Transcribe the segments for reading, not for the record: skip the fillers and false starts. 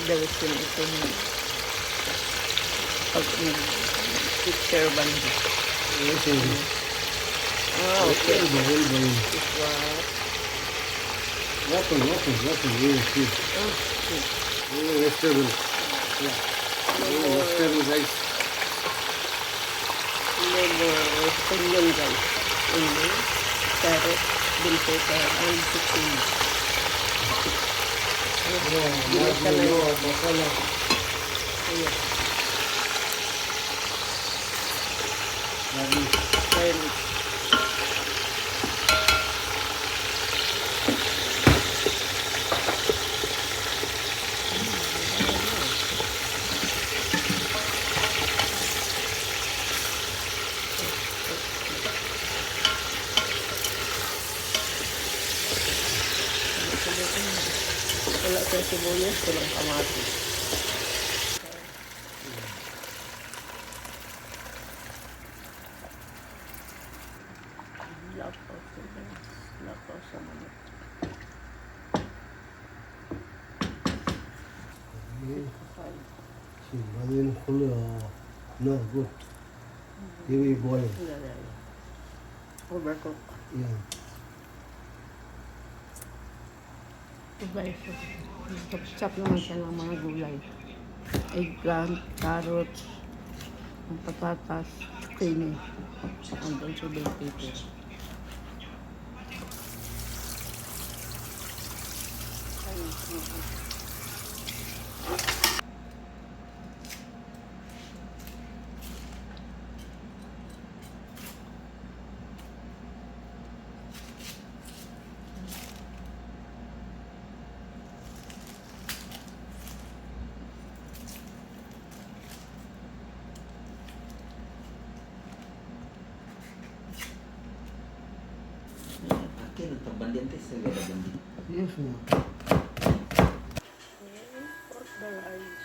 Dalasin ito na pag picture banda. Yes, Ah, okay. Bahul. This one. Water. Yes. Ah, okay. Vegetable. Yeah. Vegetable rice. Onion guys. Onion, carrot, bell pepper, and zucchini. Masala. Ayan. Garlic. Garlic. Wala sa sibuyas, walang kamatis. Lakaw sa manok. Onion full. No, good. You will boil. Overcook. Yeah. Guys, chop naman siya ng mga gulay. Eggplant, carrots, ang patatas, zucchini, and also bell pepper. Aqui no trabalhante se vê bandi. Yes, ma'am. Pork the rice.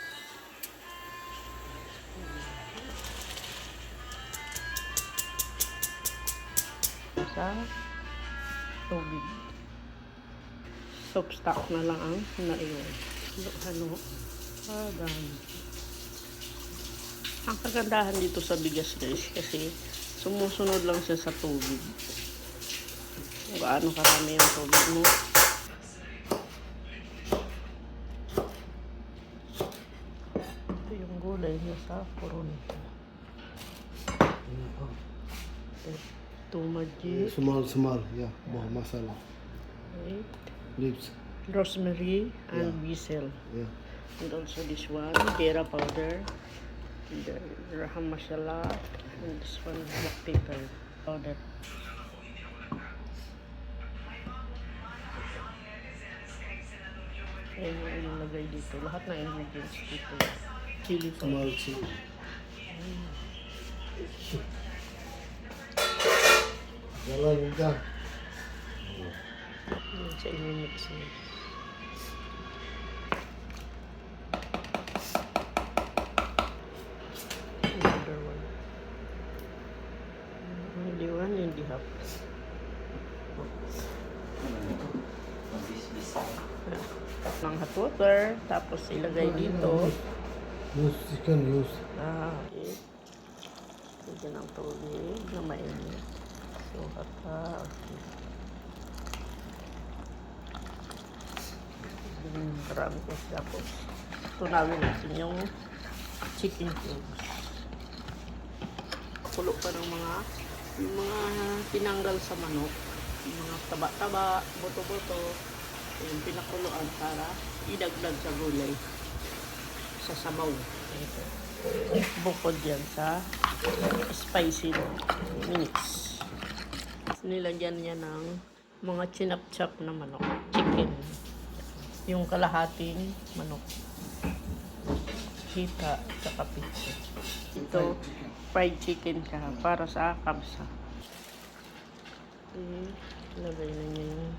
Sa tubig. Soup stock na lang ang naiwan. Ano? Dami. Ang kagandahan dito sa bigas guys kasi sumusunod lang siya sa tubig. Kung gaano karami yung tubig mo. Ito yung gulay niya sa puron. Tumaji, Small. Yeah. Masala. Leaves. rosemary, and basil. Yeah. And also this one, jeera powder, and the raham masala, and this one, black pepper powder. Ayan yung inilagay dito. Lahat na ingredients dito. Chili Small powder. chili. Jalan udah. Yan sa imimix niya. Another one. Hindi one, hindi half. Bis-bis. Ng hot water, tapos ilagay dito. Use chicken use. Okay. Lagyan ng tubig na mainit. So, okay. Marami ko siya. Tapos, tunawin natin yung chicken cubes. Kulo pa ng yung mga tinanggal sa manok. Yung mga taba-taba, buto-buto. Yung pinakuluan para idagdag sa gulay. Sa sabaw. Ito. Bukod yan sa spicy mix. Nilagyan niya ng mga chinap-chap na manok. Chicken. Yung kalahating manok. Hita at pizza. Ito, fried chicken siya para sa kabsa. Okay. Lagay na niya yung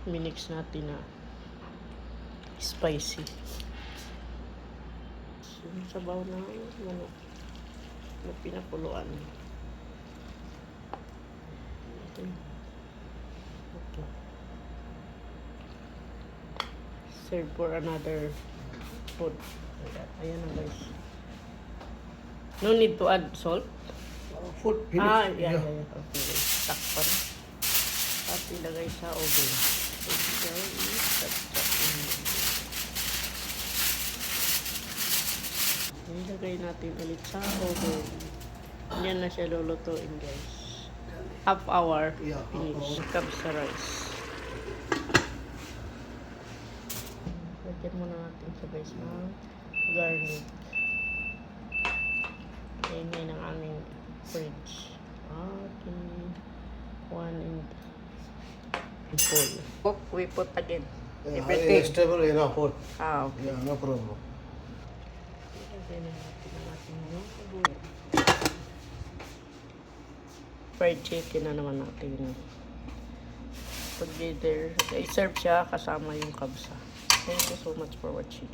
minix natin na spicy. Yung sabaw na manok na pinakuluan. Okay. Serve for another teaspoon. Ayan na guys. No need to add salt. Food finish. Yeah. Okay. Takpan. At ilagay sa oven. Ilagay natin ulit sa oven. Yan na siya lulutuin guys. Half hour. Yeah, Finish. half hour. Kabsa rice. Lagyan muna natin sa guys ng garlic. Ingay ng aming fridge. Okay. 1 and full. Cook, we put again. Yeah, Everything. stable enough food. Okay. Yeah, no problem. Ilagay na natin ang ating yung sabon. Fried chicken na naman natin. Together. I-serve siya kasama yung kabsa. Thank you so much for watching.